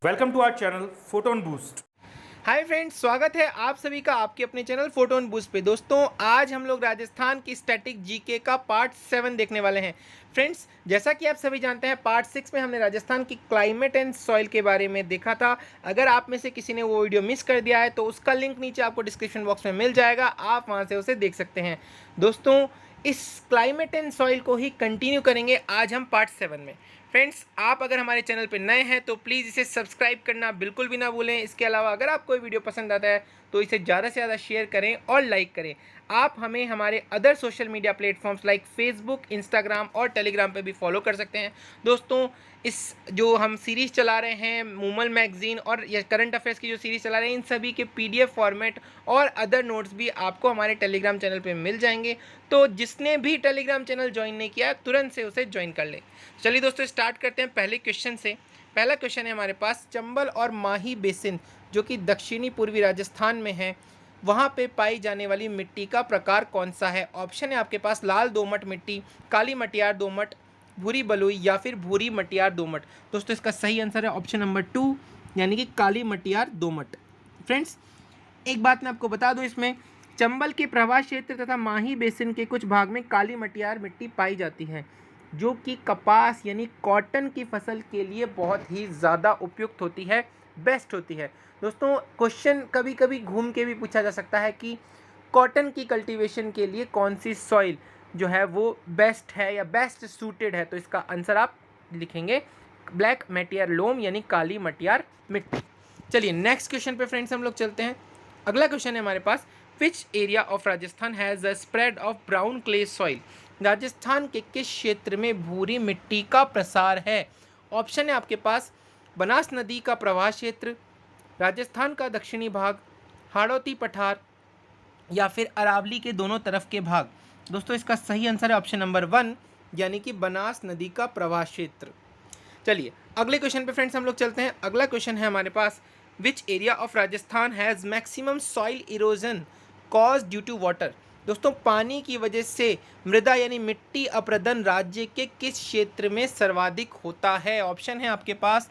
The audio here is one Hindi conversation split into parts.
Welcome to our channel photon boost. Hi friends, स्वागत है आप सभी का आपके अपने चैनल फोटोन बूस्ट पे। दोस्तों, आज हम लोग राजस्थान की स्टैटिक जीके का पार्ट 7 देखने वाले हैं। फ्रेंड्स, जैसा कि आप सभी जानते हैं, पार्ट 6 में हमने राजस्थान की क्लाइमेट एंड सॉइल के बारे में देखा था। अगर आप में से किसी ने वो वीडियो मिस कर दिया है तो उसका लिंक नीचे आपको डिस्क्रिप्शन बॉक्स में मिल जाएगा, आप वहाँ से उसे देख सकते हैं। दोस्तों, इस क्लाइमेट एंड सॉइल को ही कंटिन्यू करेंगे आज हम पार्ट 7 में। फ्रेंड्स, आप अगर हमारे चैनल पर नए हैं तो प्लीज़ इसे सब्सक्राइब करना बिल्कुल भी ना भूलें। इसके अलावा अगर आपको वीडियो पसंद आता है तो इसे ज़्यादा से ज़्यादा शेयर करें और लाइक करें। आप हमें हमारे other social media platforms like Facebook, Instagram और टेलीग्राम पे भी फॉलो कर सकते हैं। दोस्तों, इस जो हम सीरीज़ चला रहे हैं मूमल मैगज़ीन और या करंट अफेयर्स की जो सीरीज़ चला रहे हैं, इन सभी के पीडीएफ फॉर्मेट और अदर नोट्स भी आपको हमारे टेलीग्राम चैनल पे मिल जाएंगे। तो जिसने भी टेलीग्राम चैनल ज्वाइन नहीं किया तुरंत से उसे ज्वाइन कर ले। चलिए दोस्तों, स्टार्ट करते हैं पहले क्वेश्चन से। पहला क्वेश्चन है हमारे पास, चंबल और माही बेसिन जो कि दक्षिणी पूर्वी राजस्थान में है, वहाँ पे पाई जाने वाली मिट्टी का प्रकार कौन सा है? ऑप्शन है आपके पास लाल दोमट मिट्टी, काली मटियार दोमट, भूरी बलुई या फिर भूरी मटियार दोमट। दोस्तों, इसका सही आंसर है ऑप्शन नंबर 2 यानी कि काली मटियार दोमट। फ्रेंड्स, एक बात मैं आपको बता दूं, इसमें चंबल के प्रवाह क्षेत्र तथा माही बेसिन के कुछ भाग में काली मटियार मिट्टी पाई जाती है जो कि कपास यानी कॉटन की फसल के लिए बहुत ही ज़्यादा उपयुक्त होती है, बेस्ट होती है। दोस्तों, क्वेश्चन कभी कभी घूम के भी पूछा जा सकता है कि कॉटन की कल्टीवेशन के लिए कौन सी सॉइल जो है वो बेस्ट है या बेस्ट सूटेड है, तो इसका आंसर आप लिखेंगे ब्लैक मटियार लोम यानी काली मटियार मिट्टी। चलिए नेक्स्ट क्वेश्चन पे फ्रेंड्स हम लोग चलते हैं। अगला क्वेश्चन है हमारे पास, which area of Rajasthan has the spread of brown clay soil? Rajasthan के किस क्षेत्र में भूरी मिट्टी का प्रसार है? ऑप्शन है आपके पास बनास नदी का प्रवाह क्षेत्र, राजस्थान का दक्षिणी भाग, हाड़ौती पठार या फिर अरावली के दोनों तरफ के भाग। दोस्तों, इसका सही आंसर है ऑप्शन नंबर 1 यानी कि बनास नदी का प्रवाह क्षेत्र। चलिए अगले क्वेश्चन पे फ्रेंड्स हम लोग चलते हैं। अगला क्वेश्चन है हमारे पास, which area of Rajasthan has maximum soil erosion cause due to water? दोस्तों, पानी की वजह से मृदा यानी मिट्टी अपरदन राज्य के किस क्षेत्र में सर्वाधिक होता है? ऑप्शन है आपके पास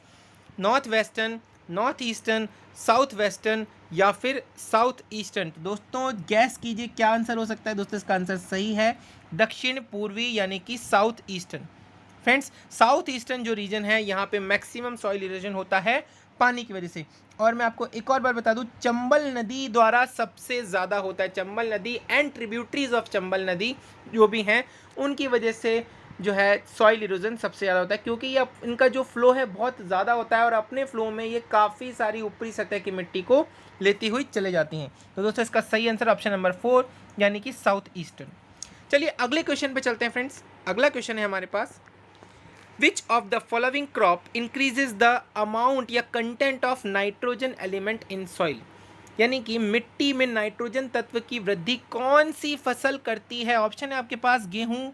north western, north eastern, south western या फिर साउथ ईस्टर्न। दोस्तों, गैस कीजिए क्या आंसर हो सकता है। दोस्तों, इसका आंसर सही है दक्षिण पूर्वी यानी कि south eastern. Friends, south eastern जो रीजन है यहाँ पे मैक्सिमम सॉइल इरोजन होता है पानी की वजह से। और मैं आपको एक और बार बता दूं, चंबल नदी द्वारा सबसे ज़्यादा होता है। चंबल नदी एंड ट्रिब्यूटरीज ऑफ चंबल नदी जो भी हैं उनकी वजह से जो है सॉइल इरोजन सबसे ज़्यादा होता है, क्योंकि ये इनका जो फ्लो है बहुत ज़्यादा होता है और अपने फ्लो में ये काफ़ी सारी ऊपरी सतह की मिट्टी को लेती हुई चले जाती हैं। तो दोस्तों, इसका सही आंसर ऑप्शन नंबर 4 यानी कि साउथ ईस्टर्न। चलिए अगले क्वेश्चन पे चलते हैं फ्रेंड्स। अगला क्वेश्चन है हमारे पास, which of the following crop increases the amount या content of nitrogen element in soil? यानी कि मिट्टी में नाइट्रोजन तत्व की वृद्धि कौन सी फसल करती है? ऑप्शन है आपके पास गेहूं,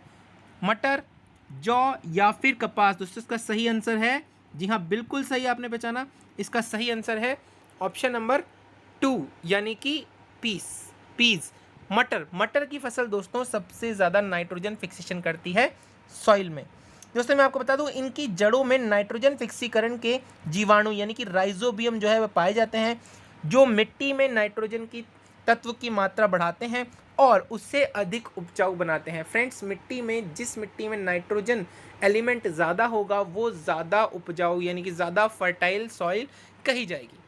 मटर, जौ या फिर कपास। दोस्तों, इसका सही आंसर है, जी हाँ बिल्कुल सही आपने पहचाना, इसका सही आंसर है ऑप्शन नंबर 2 यानी कि पीज। मटर की फसल दोस्तों सबसे ज़्यादा नाइट्रोजन फिक्सेशन करती है सॉइल में। दोस्तों, मैं आपको बता दूं, इनकी जड़ों में नाइट्रोजन फिक्सीकरण के जीवाणु यानी कि राइजोबियम जो है वह पाए जाते हैं, जो मिट्टी में नाइट्रोजन की तत्व की मात्रा बढ़ाते हैं और उससे अधिक उपजाऊ बनाते हैं। फ्रेंड्स, जिस मिट्टी में नाइट्रोजन एलिमेंट ज़्यादा होगा वो ज़्यादा उपजाऊ यानी कि ज़्यादा फर्टाइल सॉइल कही जाएगी।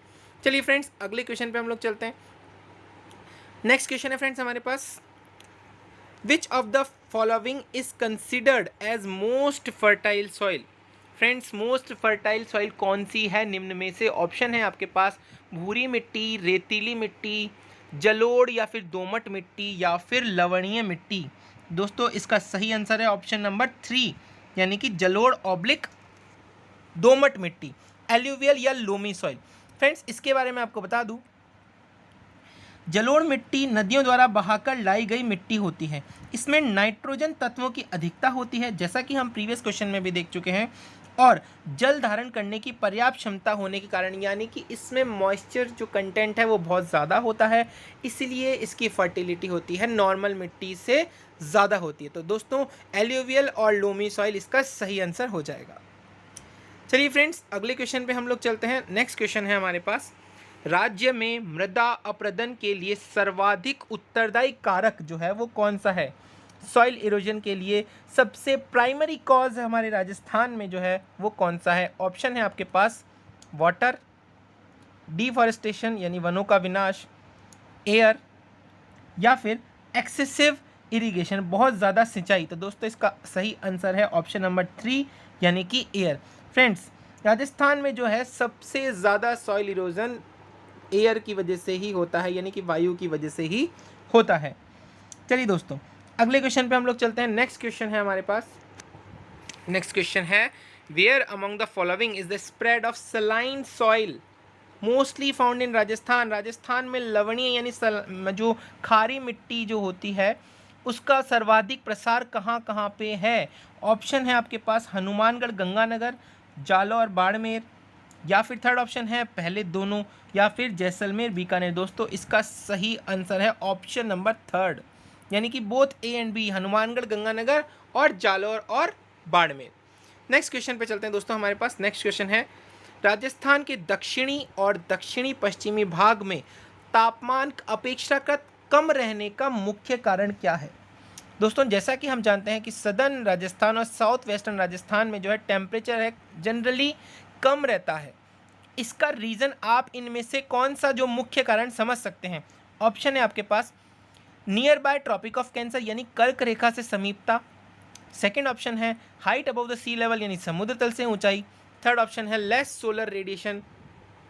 चलिए फ्रेंड्स, अगले क्वेश्चन पे हम लोग चलते हैं। नेक्स्ट क्वेश्चन है फ्रेंड्स हमारे पास, which of the following is considered as most fertile soil? Friends, most fertile soil कौन सी है निम्न में से? ऑप्शन है आपके पास भूरी मिट्टी, रेतीली मिट्टी, जलोढ़ या फिर दोमट मिट्टी या फिर लवणीय मिट्टी। दोस्तों, इसका सही आंसर है ऑप्शन नंबर 3 यानी कि जलोढ़ ऑब्लिक दोमट मिट्टी, एल्यूवियल या लोमी सॉइल। फ्रेंड्स, इसके बारे में आपको बता दूं, जलोढ़ मिट्टी नदियों द्वारा बहाकर लाई गई मिट्टी होती है। इसमें नाइट्रोजन तत्वों की अधिकता होती है, जैसा कि हम प्रीवियस क्वेश्चन में भी देख चुके हैं, और जल धारण करने की पर्याप्त क्षमता होने के कारण यानी कि इसमें मॉइस्चर जो कंटेंट है वो बहुत ज़्यादा होता है, इसलिए इसकी फर्टिलिटी होती है नॉर्मल मिट्टी से ज़्यादा होती है। तो दोस्तों, एल्यूवियल और लोमी सॉइल इसका सही आंसर हो जाएगा। चलिए फ्रेंड्स, अगले क्वेश्चन पे हम लोग चलते हैं। नेक्स्ट क्वेश्चन है हमारे पास, राज्य में मृदा अपरदन के लिए सर्वाधिक उत्तरदायी कारक जो है वो कौन सा है? सॉइल इरोजन के लिए सबसे प्राइमरी कॉज हमारे राजस्थान में जो है वो कौन सा है? ऑप्शन है आपके पास वाटर, डिफॉरेस्टेशन यानी वनों का विनाश, एयर, या फिर एक्सेसिव इरिगेशन, बहुत ज़्यादा सिंचाई। तो दोस्तों इसका सही आंसर है ऑप्शन नंबर 3 यानी कि एयर। फ्रेंड्स, राजस्थान में जो है सबसे ज़्यादा सॉइल इरोजन एयर की वजह से ही होता है, यानी कि वायु की वजह से ही होता है। चलिए दोस्तों, अगले क्वेश्चन पे हम लोग चलते हैं। नेक्स्ट क्वेश्चन है हमारे पास। नेक्स्ट क्वेश्चन है, where among the following is the spread of saline soil mostly found in Rajasthan? Rajasthan में लवणीय यानी जो खारी मिट्टी जो होती है उसका सर्वाधिक प्रसार कहाँ कहाँ पे है? ऑप्शन है आपके पास हनुमानगढ़, गंगानगर, जालौर, बाड़मेर, या फिर थर्ड ऑप्शन है पहले दोनों, या फिर जैसलमेर, बीकानेर। दोस्तों इसका सही आंसर है ऑप्शन नंबर 3 यानी कि both A and B, Hanumangarh, Ganganagar और जालौर और बाड़मेर। नेक्स्ट क्वेश्चन पे चलते हैं दोस्तों हमारे पास। नेक्स्ट क्वेश्चन है, राजस्थान के दक्षिणी और दक्षिणी पश्चिमी भाग में तापमान अपेक्षाकृत कम रहने का मुख्य कारण क्या है? दोस्तों जैसा कि हम जानते हैं कि सदर्न राजस्थान और साउथ वेस्टर्न राजस्थान में जो है टेम्परेचर है जनरली कम रहता है। इसका रीज़न आप इनमें से कौन सा जो मुख्य कारण समझ सकते हैं? ऑप्शन है आपके पास near by tropic of cancer यानी कर्क रेखा से समीपता, सेकेंड ऑप्शन है height above the sea level यानी समुद्र तल से ऊंचाई, थर्ड ऑप्शन है लेस सोलर रेडिएशन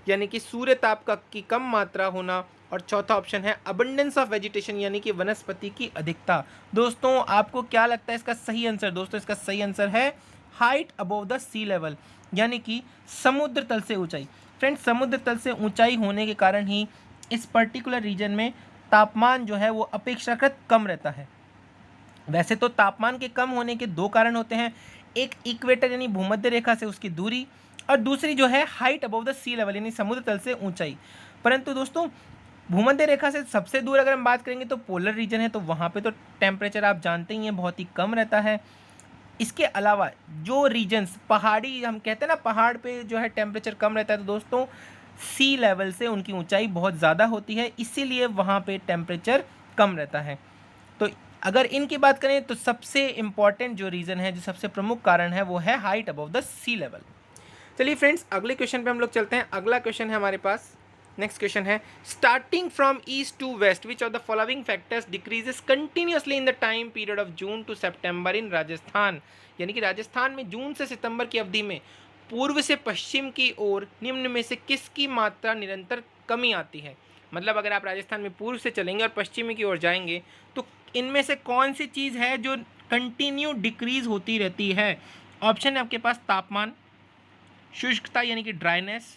यानी कि सूर्य ताप का की कम मात्रा होना, और चौथा ऑप्शन है अबंडेंस ऑफ वेजिटेशन यानी कि वनस्पति की अधिकता। दोस्तों आपको क्या लगता है इसका सही आंसर? दोस्तों इसका सही आंसर है height above the sea level यानी कि समुद्र तल से ऊंचाई। फ्रेंड्स, समुद्र तल से ऊंचाई होने के कारण ही इस पर्टिकुलर रीजन में तापमान जो है वो अपेक्षाकृत कम रहता है। वैसे तो तापमान के कम होने के दो कारण होते हैं, एक इक्वेटर यानी भूमध्य रेखा से उसकी दूरी, और दूसरी जो है height above the sea level यानी समुद्र तल से ऊंचाई। परंतु दोस्तों भूमध्य रेखा से सबसे दूर अगर हम बात करेंगे तो पोलर रीजन है, तो वहाँ पे तो टेम्परेचर आप जानते ही हैं बहुत ही कम रहता है। इसके अलावा जो रीजन्स पहाड़ी, हम कहते हैं ना पहाड़ पे जो है टेम्परेचर कम रहता है, तो दोस्तों सी लेवल से उनकी ऊंचाई बहुत ज़्यादा होती है, इसीलिए वहाँ पे टेम्परेचर कम रहता है। तो अगर इनकी बात करें तो सबसे इम्पॉर्टेंट जो रीज़न है, जो सबसे प्रमुख कारण है, वो है height above the sea level. चलिए फ्रेंड्स, अगले क्वेश्चन पे हम लोग चलते हैं। अगला क्वेश्चन है हमारे पास। नेक्स्ट क्वेश्चन है, starting from east to west which of the following factors decreases continuously in the time period of June to September in Rajasthan? यानी कि राजस्थान में जून से सितंबर की अवधि में पूर्व से पश्चिम की ओर निम्न में से किसकी मात्रा निरंतर कमी आती है? मतलब अगर आप राजस्थान में पूर्व से चलेंगे और पश्चिमी की ओर जाएंगे तो इनमें से कौन सी चीज़ है जो कंटिन्यू डिक्रीज होती रहती है? ऑप्शन है आपके पास तापमान, शुष्कता यानी कि ड्राइनेस,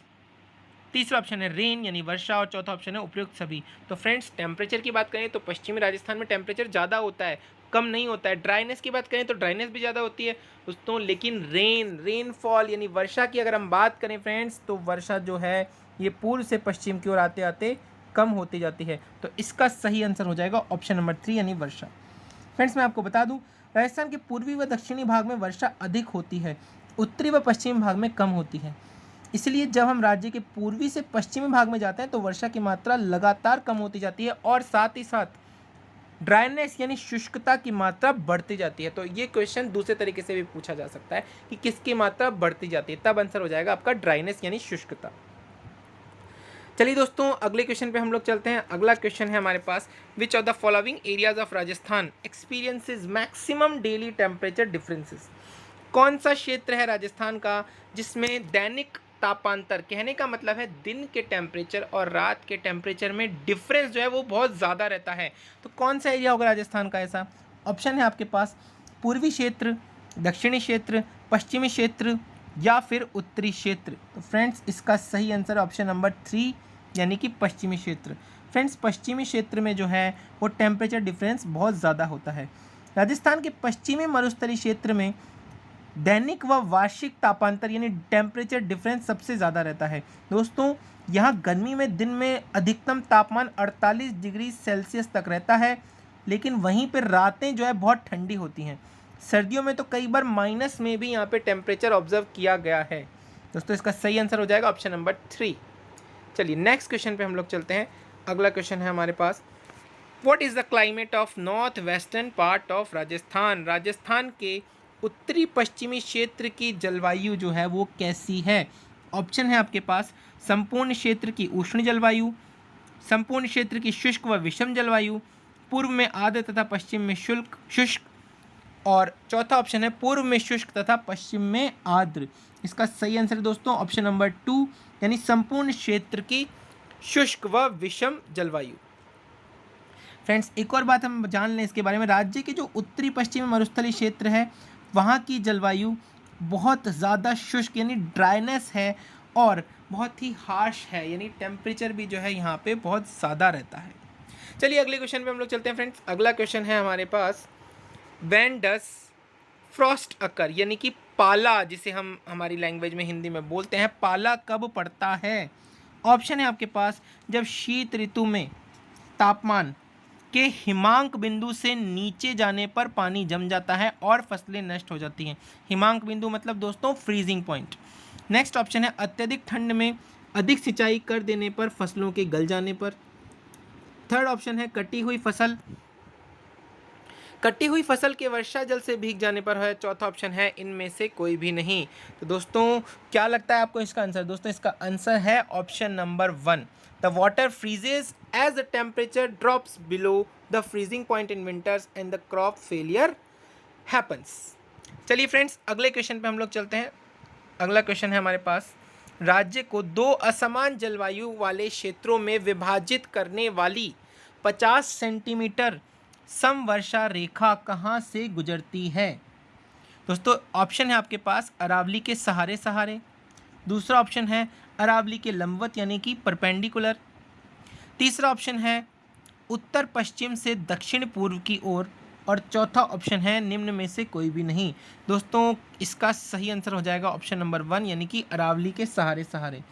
तीसरा ऑप्शन है रेन यानी वर्षा, और चौथा ऑप्शन है उपयुक्त सभी। तो फ्रेंड्स टेम्परेचर की बात करें तो पश्चिमी राजस्थान में टेम्परेचर ज़्यादा होता है, कम नहीं होता है। ड्राइनेस की बात करें तो ड्राइनेस भी ज़्यादा होती है दोस्तों, लेकिन रेनफॉल यानी वर्षा की अगर हम बात करें फ्रेंड्स, तो वर्षा जो है ये पूर्व से पश्चिम की ओर आते आते कम होती जाती है। तो इसका सही आंसर हो जाएगा ऑप्शन नंबर 3 यानी वर्षा। फ्रेंड्स मैं आपको बता दूं, राजस्थान के पूर्वी व दक्षिणी भाग में वर्षा अधिक होती है, उत्तरी व पश्चिमी भाग में कम होती है। इसलिए जब हम राज्य के पूर्वी से पश्चिमी भाग में जाते हैं तो वर्षा की मात्रा लगातार कम होती जाती है, और साथ ही साथ ड्राइनेस यानी शुष्कता की मात्रा बढ़ती जाती है। तो ये क्वेश्चन दूसरे तरीके से भी पूछा जा सकता है कि किसकी मात्रा बढ़ती जाती है, तब आंसर हो जाएगा आपका ड्राइनेस यानी शुष्कता। चलिए दोस्तों अगले क्वेश्चन पे हम लोग चलते हैं। अगला क्वेश्चन है हमारे पास, which of the following areas of Rajasthan experiences maximum daily temperature differences? कौन सा क्षेत्र है राजस्थान का जिसमें दैनिक तापांतर, कहने का मतलब है दिन के टेम्परेचर और रात के टेम्परेचर में डिफरेंस जो है वो बहुत ज़्यादा रहता है? तो कौन सा एरिया होगा राजस्थान का ऐसा? ऑप्शन है आपके पास पूर्वी क्षेत्र, दक्षिणी क्षेत्र, पश्चिमी क्षेत्र, या फिर उत्तरी क्षेत्र। तो फ्रेंड्स इसका सही आंसर ऑप्शन नंबर 3 यानी कि पश्चिमी क्षेत्र। फ्रेंड्स पश्चिमी क्षेत्र में जो है वो टेम्परेचर डिफरेंस बहुत ज़्यादा होता है। राजस्थान के पश्चिमी मरुस्थलीय क्षेत्र में दैनिक व वार्षिक तापांतर यानी टेम्परेचर डिफरेंस सबसे ज़्यादा रहता है। दोस्तों यहाँ गर्मी में दिन में अधिकतम तापमान 48 डिग्री सेल्सियस तक रहता है, लेकिन वहीं पर रातें जो है बहुत ठंडी होती हैं। सर्दियों में तो कई बार माइनस में भी यहाँ पे टेम्परेचर ऑब्जर्व किया गया है। दोस्तों इसका सही आंसर हो जाएगा ऑप्शन नंबर 3। चलिए नेक्स्ट क्वेश्चन पे हम लोग चलते हैं। अगला क्वेश्चन है हमारे पास, what is the climate of north western part of Rajasthan? Rajasthan के उत्तरी पश्चिमी क्षेत्र की जलवायु जो है वो कैसी है? ऑप्शन है आपके पास, संपूर्ण क्षेत्र की उष्ण जलवायु, संपूर्ण क्षेत्र की शुष्क व विषम जलवायु, पूर्व में आर्द्र तथा पश्चिम में शुष्क, और चौथा ऑप्शन है पूर्व में शुष्क तथा पश्चिम में आर्द्र। इसका सही आंसर है दोस्तों ऑप्शन नंबर 2, यानी संपूर्ण क्षेत्र की शुष्क व विषम जलवायु। फ्रेंड्स एक और बात हम जान लें इसके बारे में, राज्य के जो उत्तरी पश्चिमी मरुस्थलीय क्षेत्र है वहाँ की जलवायु बहुत ज़्यादा शुष्क यानी ड्राइनेस है और बहुत ही हार्श है, यानी टेम्परेचर भी जो है यहाँ पे बहुत ज़्यादा रहता है। चलिए अगले क्वेश्चन पे हम लोग चलते हैं फ्रेंड्स। अगला क्वेश्चन है हमारे पास, व्हेन डज फ्रॉस्ट अकर, यानी कि पाला जिसे हम हमारी लैंग्वेज में हिंदी में बोलते हैं, पाला कब पड़ता है? ऑप्शन है आपके पास, जब शीत ऋतु में तापमान के हिमांक बिंदु से नीचे जाने पर पानी जम जाता है और फसलें नष्ट हो जाती हैं। हिमांक बिंदु मतलब दोस्तों फ्रीजिंग पॉइंट। नेक्स्ट ऑप्शन है, अत्यधिक ठंड में अधिक सिंचाई कर देने पर फसलों के गल जाने पर। थर्ड ऑप्शन है, कटी हुई फसल के वर्षा जल से भीग जाने पर है। चौथा ऑप्शन है, इनमें से कोई भी नहीं। तो दोस्तों क्या लगता है आपको इसका आंसर? दोस्तों इसका आंसर है option number 1, the water freezes as the temperature drops below the freezing point in winters and the crop failure happens. चलिए फ्रेंड्स अगले क्वेश्चन पे हम लोग चलते हैं। अगला क्वेश्चन है हमारे पास, राज्य को 2 असमान जलवायु वाले क्षेत्रों में विभाजित करने वाली 50 सेंटीमीटर समवर्षा रेखा कहाँ से गुजरती है? दोस्तों ऑप्शन है आपके पास, अरावली के सहारे सहारे, दूसरा ऑप्शन है अरावली के लंबवत यानी कि परपेंडिकुलर, तीसरा ऑप्शन है उत्तर पश्चिम से दक्षिण पूर्व की ओर, और चौथा ऑप्शन है निम्न में से कोई भी नहीं। दोस्तों इसका सही आंसर हो जाएगा ऑप्शन नंबर 1, यानी कि अरावली के सहारे सहारे।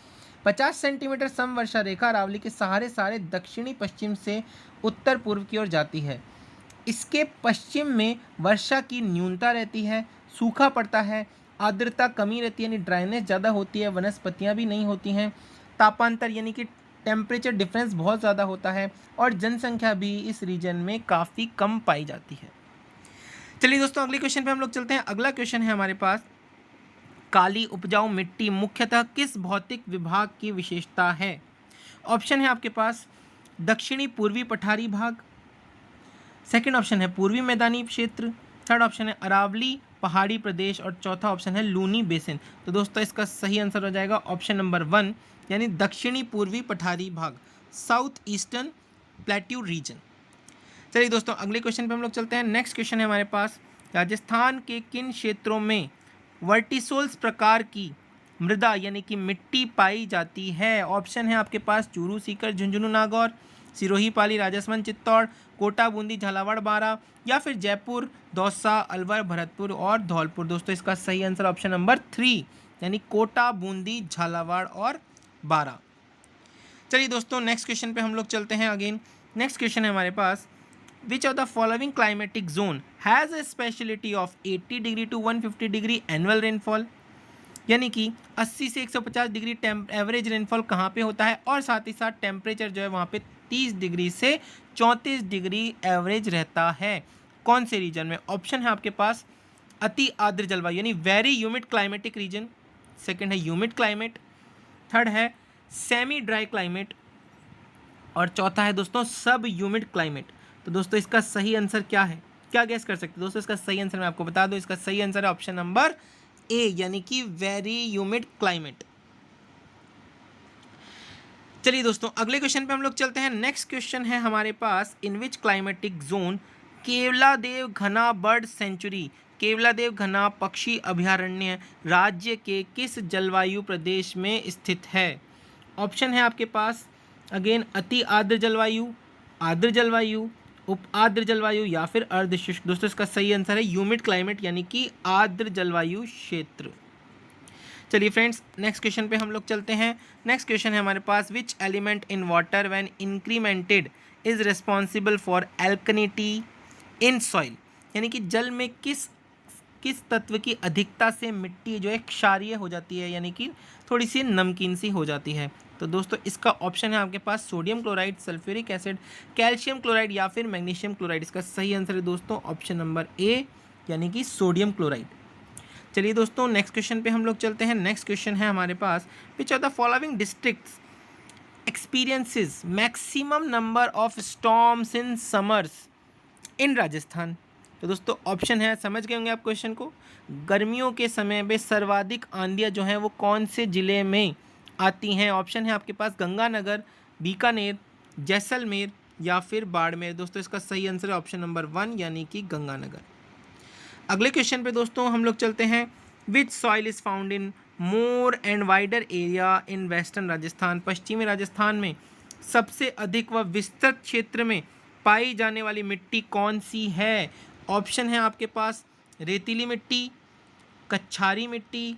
50 सेंटीमीटर समवर्षा रेखा अरावली के सहारे सहारे दक्षिणी पश्चिम से उत्तर पूर्व की ओर जाती है। इसके पश्चिम में वर्षा की न्यूनता रहती है, सूखा पड़ता है, आर्द्रता कमी रहती है यानी ड्राइनेस ज़्यादा होती है, वनस्पतियाँ भी नहीं होती हैं, तापांतर यानी कि टेम्परेचर डिफरेंस बहुत ज़्यादा होता है, और जनसंख्या भी इस रीजन में काफ़ी कम पाई जाती है। चलिए दोस्तों अगले क्वेश्चन पे हम लोग चलते हैं। अगला क्वेश्चन है हमारे पास, काली उपजाऊ मिट्टी मुख्यतः किस भौतिक विभाग की विशेषता है? ऑप्शन है आपके पास, दक्षिणी पूर्वी पठारी भाग, सेकंड ऑप्शन है पूर्वी मैदानी क्षेत्र, थर्ड ऑप्शन है अरावली पहाड़ी प्रदेश, और चौथा ऑप्शन है लूनी बेसिन। तो दोस्तों इसका सही आंसर हो जाएगा ऑप्शन नंबर 1, यानी दक्षिणी पूर्वी पठारी भाग, साउथ ईस्टर्न प्लेट्यू रीजन। चलिए दोस्तों अगले क्वेश्चन पे हम लोग चलते हैं। नेक्स्ट क्वेश्चन है हमारे पास, राजस्थान के किन क्षेत्रों में वर्टिसोल्स प्रकार की मृदा यानी कि मिट्टी पाई जाती है? ऑप्शन है आपके पास, चूरू सीकर झुंझुनू नागौर, सिरोही पाली राजसमंद चित्तौड़, कोटा बूंदी झालावाड़ बारा, या फिर जयपुर दौसा अलवर भरतपुर और धौलपुर। दोस्तों इसका सही आंसर ऑप्शन नंबर 3, यानी कोटा बूंदी झालावाड़ और बारा। चलिए दोस्तों नेक्स्ट क्वेश्चन पे हम लोग चलते हैं अगेन। नेक्स्ट क्वेश्चन है हमारे पास, which of the following climatic zone has a speciality of 80 degree to 150 degree annual rainfall, यानी कि 80 से 150 डिग्री एवरेज रेनफॉल कहाँ पे होता है, और साथ ही साथ टेम्परेचर जो है वहाँ पे 30 डिग्री से 34 डिग्री एवरेज रहता है। कौन से रीजन में? ऑप्शन है आपके पास, अति आर्द्र जलवायु यानी very humid climatic reason, second है ह्यूमिड क्लाइमेट, थर्ड है सेमी ड्राई क्लाइमेट, और चौथा है दोस्तों सब ह्यूमिड क्लाइमेट। तो दोस्तों इसका सही आंसर क्या है? क्या गैस कर सकते हैं दोस्तों? इसका सही आंसर मैं आपको बता दूं, इसका सही आंसर है ऑप्शन नंबर ए, यानी कि वेरी ह्यूमिड क्लाइमेट। चलिए दोस्तों अगले क्वेश्चन पे हम लोग चलते हैं। नेक्स्ट क्वेश्चन है हमारे पास, इन विच क्लाइमेटिक जोन केवलादेव घना बर्ड सेंचुरी, केवलादेव घना पक्षी अभयारण्य राज्य के किस जलवायु प्रदेश में स्थित है? ऑप्शन है आपके पास अगेन, अति आर्द्र जलवायु, आर्द्र जलवायु, उप आर्द्र जलवायु, या फिर अर्धशुष्क। दोस्तों इसका सही आंसर है ह्यूमिड क्लाइमेट यानी कि आर्द्र जलवायु क्षेत्र। चलिए फ्रेंड्स नेक्स्ट क्वेश्चन पे हम लोग चलते हैं। नेक्स्ट क्वेश्चन है हमारे पास, which element in water when incremented is responsible for alkalinity in soil, यानी कि जल में किस किस तत्व की अधिकता से मिट्टी जो है क्षारीय हो जाती है, यानी कि थोड़ी सी नमकीन सी हो जाती है। तो दोस्तों इसका ऑप्शन है आपके पास sodium chloride, sulphuric acid, calcium chloride या फिर मैग्नीशियम क्लोराइड। इसका सही आंसर है दोस्तों ऑप्शन नंबर ए, यानी कि सोडियम क्लोराइड। चलिए दोस्तों नेक्स्ट क्वेश्चन पे हम लोग चलते हैं। नेक्स्ट क्वेश्चन है हमारे पास, which are the following districts experiences maximum number of storms in summers in Rajasthan. तो दोस्तों ऑप्शन है, समझ गए होंगे आप क्वेश्चन को। गर्मियों के समय पे सर्वाधिक आंधियाँ जो हैं वो कौन से ज़िले में आती हैं? ऑप्शन है आपके पास गंगानगर, बीकानेर, जैसलमेर या फिर बाड़मेर। दोस्तों इसका सही आंसर है ऑप्शन नंबर 1, यानी कि गंगानगर। अगले क्वेश्चन पे दोस्तों हम लोग चलते हैं। विच soil is found in more and wider area in western Rajasthan. पश्चिमी राजस्थान में सबसे अधिक व विस्तृत क्षेत्र में पाई जाने वाली मिट्टी कौन सी है? ऑप्शन है आपके पास रेतीली मिट्टी, कच्छारी मिट्टी,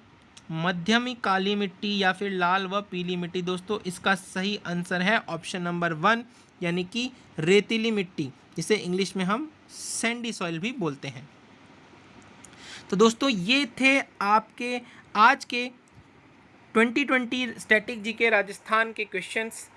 मध्यमी काली मिट्टी या फिर लाल व पीली मिट्टी। दोस्तों इसका सही आंसर है ऑप्शन नंबर 1, यानी कि रेतीली मिट्टी, जिसे इंग्लिश में हम सैंडी सॉइल भी बोलते हैं। तो दोस्तों ये थे आपके आज के 2020 स्टैटिक जीके राजस्थान के क्वेश्चंस।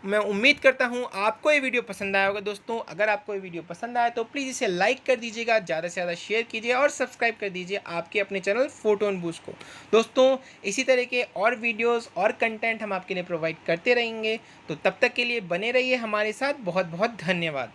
मैं उम्मीद करता हूँ आपको ये वीडियो पसंद आया होगा। दोस्तों अगर आपको ये वीडियो पसंद आया तो प्लीज़ इसे लाइक कर दीजिएगा, ज़्यादा से ज़्यादा शेयर कीजिए और सब्सक्राइब कर दीजिए आपके अपने चैनल फोटोन बूस्ट को। दोस्तों इसी तरह के और वीडियोस और कंटेंट हम आपके लिए प्रोवाइड करते रहेंगे। तो तब तक के लिए बने रहिए हमारे साथ। बहुत बहुत धन्यवाद।